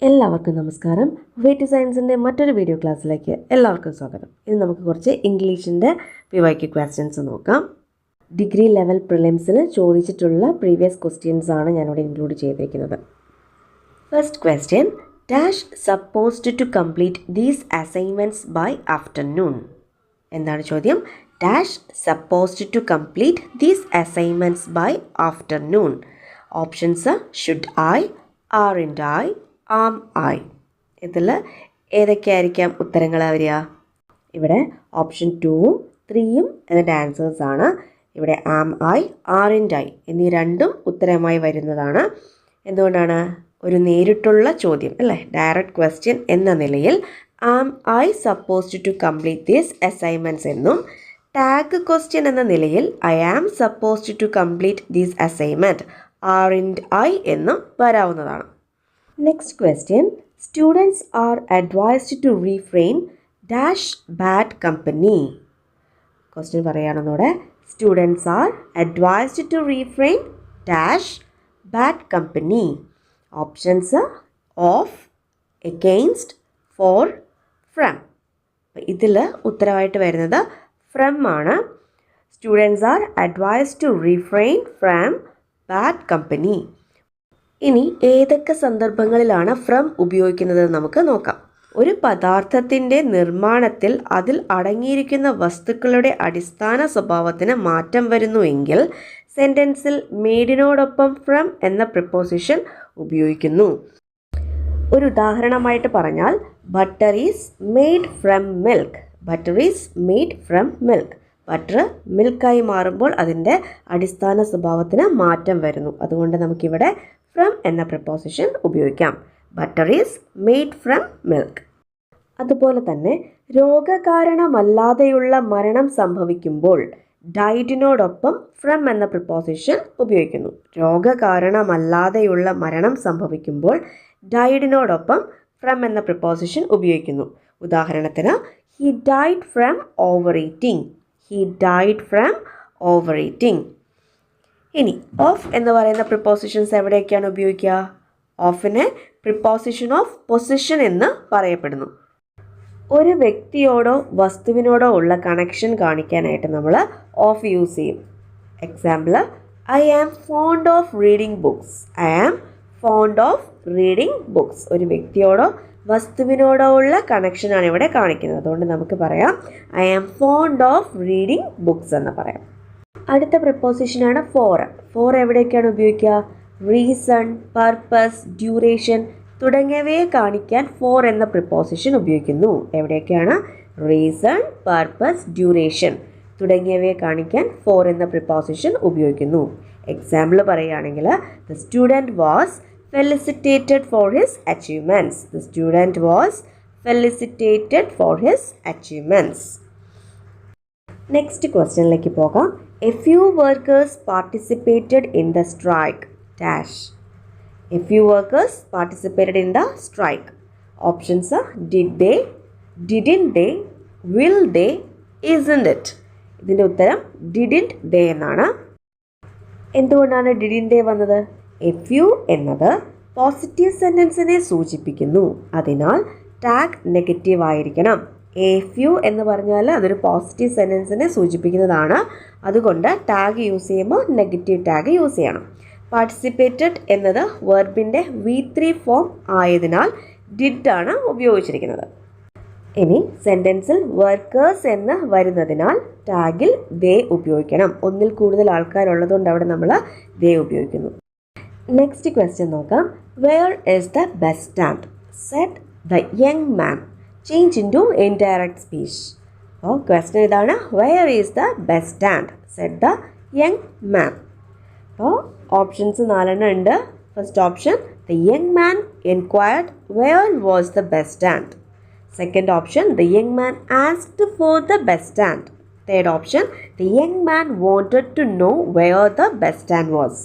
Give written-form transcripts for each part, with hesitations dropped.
എല്ലാവർക്കും നമസ്കാരം. വെയ്റ്റ് സയൻസിൻ്റെ മറ്റൊരു വീഡിയോ ക്ലാസ്സിലേക്ക് എല്ലാവർക്കും സ്വാഗതം. ഇന്ന് നമുക്ക് കുറച്ച് ഇംഗ്ലീഷിൻ്റെ PYQ ക്വസ്റ്റ്യൻസ് നോക്കാം. ഡിഗ്രി ലെവൽ പ്രിലിംസിന് ചോദിച്ചിട്ടുള്ള പ്രീവിയസ് ക്വസ്റ്റ്യൻസ് ആണ് ഞാനിവിടെ ഇൻക്ലൂഡ് ചെയ്തിരിക്കുന്നത്. First question, dash supposed to complete these assignments by afternoon. എന്താണ് ചോദ്യം? Dash supposed to complete these assignments by afternoon. Options should I, aren't I, am I. ഇതിൽ ഏതൊക്കെയായിരിക്കാം ഉത്തരങ്ങൾ വരിക? ഇവിടെ ഓപ്ഷൻ 2ഉം 3യും ഇതിൻ്റെ ആൻസേഴ്സാണ്. ഇവിടെ ആം ഐ, ആർൻഡ് ഐ എന്നീ രണ്ടും ഉത്തരമായി വരുന്നതാണ്. എന്തുകൊണ്ടാണ്? ഒരു നേരിട്ടുള്ള ചോദ്യം അല്ലേ, ഡയറക്റ്റ് ക്വസ്റ്റ്യൻ എന്ന നിലയിൽ am I supposed to complete these assignments എന്നും ടാഗ് ക്വസ്റ്റ്യൻ എന്ന നിലയിൽ I am supposed to complete these assignment aren't I എന്നും വരാവുന്നതാണ്. Next question, students are advised to refrain dash bad company. Question പറയുകയാണെന്നോടെ, students are advised to refrain dash bad company. Options of, against, for, from. ഇതിൽ ഉത്തരവായിട്ട് വരുന്നത് from ആണ്. Students are advised to refrain from bad company. ഇനി ഏതൊക്കെ സന്ദർഭങ്ങളിലാണ് from ഉപയോഗിക്കുന്നത് നമുക്ക് നോക്കാം. ഒരു പദാർത്ഥത്തിൻ്റെ നിർമ്മാണത്തിൽ അതിൽ അടങ്ങിയിരിക്കുന്ന വസ്തുക്കളുടെ അടിസ്ഥാന സ്വഭാവത്തിന് മാറ്റം വരുന്നുവെങ്കിൽ സെൻറ്റൻസിൽ മെയ്ഡിനോടൊപ്പം ഫ്രം എന്ന പ്രിപ്പോസിഷൻ ഉപയോഗിക്കുന്നു. ഒരു ഉദാഹരണമായിട്ട് പറഞ്ഞാൽ, butter is made from milk. Butter is made from milk. Butter മിൽക്കായി മാറുമ്പോൾ അതിൻ്റെ അടിസ്ഥാന സ്വഭാവത്തിന് മാറ്റം വരുന്നു. അതുകൊണ്ട് നമുക്കിവിടെ ഫ്രം എന്ന പ്രിപ്പോസിഷൻ ഉപയോഗിക്കാം. Butter is made from milk. അതുപോലെ തന്നെ രോഗകാരണമല്ലാതെയുള്ള മരണം സംഭവിക്കുമ്പോൾ ഡൈഡിനോടൊപ്പം ഫ്രം എന്ന പ്രിപ്പോസിഷൻ ഉപയോഗിക്കുന്നു. രോഗകാരണമല്ലാതെയുള്ള മരണം സംഭവിക്കുമ്പോൾ ഡൈഡിനോടൊപ്പം ഫ്രം എന്ന പ്രിപ്പോസിഷൻ ഉപയോഗിക്കുന്നു. ഉദാഹരണത്തിന്, he died from over eating. He died from over eating. ഇനി ഓഫ് എന്ന് പറയുന്ന പ്രിപ്പോസിഷൻസ് എവിടെയൊക്കെയാണ് ഉപയോഗിക്കുക? ഓഫിനെ പ്രിപ്പോസിഷൻ ഓഫ് പൊസിഷൻ എന്ന് പറയപ്പെടുന്നു. ഒരു വ്യക്തിയോടോ വസ്തുവിനോടോ ഉള്ള കണക്ഷൻ കാണിക്കാനായിട്ട് നമ്മൾ ഓഫ് യൂസ് ചെയ്യും. Example, I am fond of reading books. I am fond of reading books. ഒരു വ്യക്തിയോടോ വസ്തുവിനോടോ ഉള്ള കണക്ഷനാണ് ഇവിടെ കാണിക്കുന്നത്. അതുകൊണ്ട് നമുക്ക് പറയാം I am fond of reading books എന്ന് പറയാം. അടുത്ത പ്രിപ്പോസിഷനാണ് ഫോർ. ഫോർ എവിടെയൊക്കെയാണ് ഉപയോഗിക്കുക? റീസൺ, പർപ്പസ്, ഡ്യൂറേഷൻ തുടങ്ങിയവയെ കാണിക്കാൻ ഫോർ എന്ന പ്രിപ്പോസിഷൻ ഉപയോഗിക്കുന്നു. എവിടെയൊക്കെയാണ്? റീസൺ, പർപ്പസ്, ഡ്യൂറേഷൻ തുടങ്ങിയവയെ കാണിക്കാൻ ഫോർ എന്ന പ്രിപ്പോസിഷൻ ഉപയോഗിക്കുന്നു. എക്സാമ്പിൾ പറയുകയാണെങ്കിൽ, the student was felicitated for his achievements. The student was felicitated for his achievements. Next ക്വസ്റ്റ്യനിലേക്ക് പോകാം. A few workers participated in the strike. Dash. A few workers participated in the strike. Options are did they, didn't they, will they, isn't it. ഇതിൻ്റെ ഉത്തരം didn't they എന്നാണ്. എന്തുകൊണ്ടാണ് didn't they വന്നത്? A few എന്നത് positive സെൻറ്റൻസിനെ സൂചിപ്പിക്കുന്നു. അതിനാൽ tag negative ആയിരിക്കണം. A few എന്ന് പറഞ്ഞാൽ അതൊരു പോസിറ്റീവ് സെൻറ്റൻസിനെ സൂചിപ്പിക്കുന്നതാണ്. അതുകൊണ്ട് ടാഗ് യൂസ് ചെയ്യുമ്പോൾ നെഗറ്റീവ് ടാഗ് യൂസ് ചെയ്യണം. പാർട്ടിസിപ്പേറ്റഡ് എന്നത് വെർബിൻ്റെ V3 ഫോം ആയതിനാൽ ഡിഡ് ആണ് ഉപയോഗിച്ചിരിക്കുന്നത്. ഇനി സെൻറ്റൻസിൽ വർക്കേഴ്സ് എന്ന് വരുന്നതിനാൽ ടാഗിൽ ദേ ഉപയോഗിക്കണം. ഒന്നിൽ കൂടുതൽ ആൾക്കാരുള്ളതുകൊണ്ട് അവിടെ നമ്മൾ ദേ ഉപയോഗിക്കുന്നു. നെക്സ്റ്റ് ക്വസ്റ്റ്യൻ നോക്കാം. Where is the bus stand? Said the young man. Change in to indirect speech. അപ്പോൾ ക്വസ്റ്റ്യൻ ഇതാണ്, where is the bus stand? Said the young man. അപ്പോൾ ഓപ്ഷൻസ് 4 ഉണ്ട്. First option, the young man enquired where was the bus stand. Second option, the young man asked for the bus stand. Third option, the young man wanted to know where the bus stand was.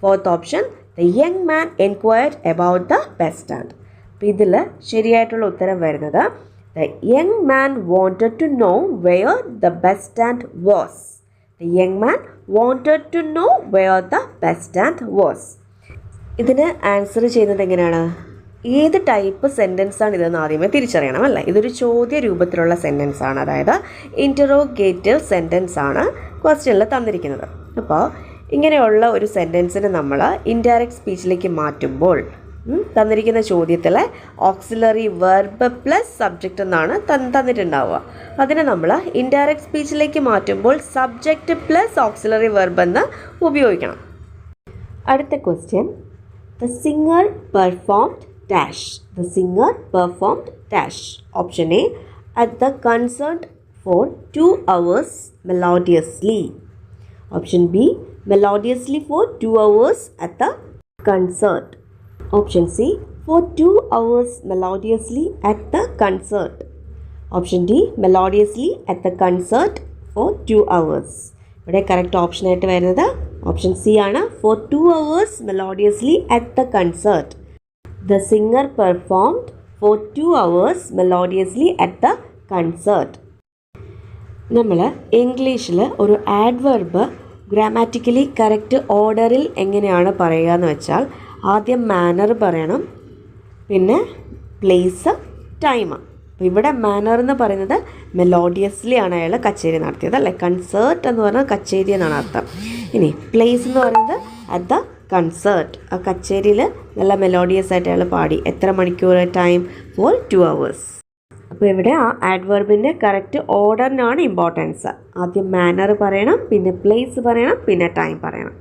Fourth option, the young man enquired about the bus stand. അപ്പോൾ ഇതിൽ ശരിയായിട്ടുള്ള ഉത്തരം വരുന്നത് the young man wanted to know where the bus stand was. The young man wanted to know where the bus stand was. ഇതിന് answer ചെയ്യുന്നത് എങ്ങനെയാണ്? ഏത് type സെൻറ്റൻസാണ് ഇതെന്ന് ആദ്യമേ തിരിച്ചറിയണം അല്ലേ. ഇതൊരു ചോദ്യ രൂപത്തിലുള്ള സെൻറ്റൻസ് ആണ്, അതായത് ഇൻറ്ററോഗേറ്റീവ് സെൻറ്റൻസ് ആണ് ക്വസ്റ്റ്യനിൽ തന്നിരിക്കുന്നത്. അപ്പോൾ ഇങ്ങനെയുള്ള ഒരു സെൻറ്റൻസിനെ നമ്മൾ ഇൻഡയറക്റ്റ് സ്പീച്ചിലേക്ക് മാറ്റുമ്പോൾ തന്നിരിക്കുന്ന ചോദ്യത്തിലെ ഓക്സിലറി വെർബ് പ്ലസ് സബ്ജക്റ്റ് എന്നാണ് തന്നിട്ടുണ്ടാവുക. അതിനെ നമ്മൾ ഇൻഡയറക്റ്റ് സ്പീച്ചിലേക്ക് മാറ്റുമ്പോൾ സബ്ജക്റ്റ് പ്ലസ് ഓക്സിലറി വെർബ് എന്ന് ഉപയോഗിക്കണം. അടുത്ത question, the singer performed dash. The singer performed dash. Option A, at the concert for 2 hours melodiously. Option B, melodiously for 2 hours at the concert. Option C, for 2 hours melodiously at the concert. Option D, melodiously at the concert for 2 hours. ഇവിടെ correct option ആയിട്ട് വരുന്നത് option C ആണ്, for 2 hours melodiously at the concert. The singer performed for 2 hours melodiously at the concert. നമ്മൾ ഇംഗ്ലീഷിൽ ഒരു adverb grammatically correct ഓർഡറിൽ എങ്ങനെയാണ് പറയുക എന്ന് വെച്ചാൽ ആദ്യം മാനർ പറയണം, പിന്നെ പ്ലേസ്, ടൈം. അപ്പോൾ ഇവിടെ മാനർ എന്ന് പറയുന്നത് മെലോഡിയസ്ലി ആണ് അയാൾ കച്ചേരി നടത്തിയത് അല്ലേ. കൺസേർട്ട് എന്ന് പറഞ്ഞാൽ കച്ചേരി എന്നാണ് അർത്ഥം. ഇനി പ്ലേസ് എന്ന് പറയുന്നത് അറ്റ് ദ കൺസേർട്ട്, ആ കച്ചേരിയിൽ നല്ല മെലോഡിയസ് ആയിട്ട് അയാൾ പാടി. എത്ര മണിക്കൂർ? Time for 2 hours. അപ്പോൾ ഇവിടെ ആ ആഡ്വർബിൻ്റെ കറക്റ്റ് ഓർഡറിനാണ് ഇമ്പോർട്ടൻസ്. ആദ്യം മാനർ പറയണം, പിന്നെ പ്ലേസ് പറയണം, പിന്നെ ടൈം പറയണം.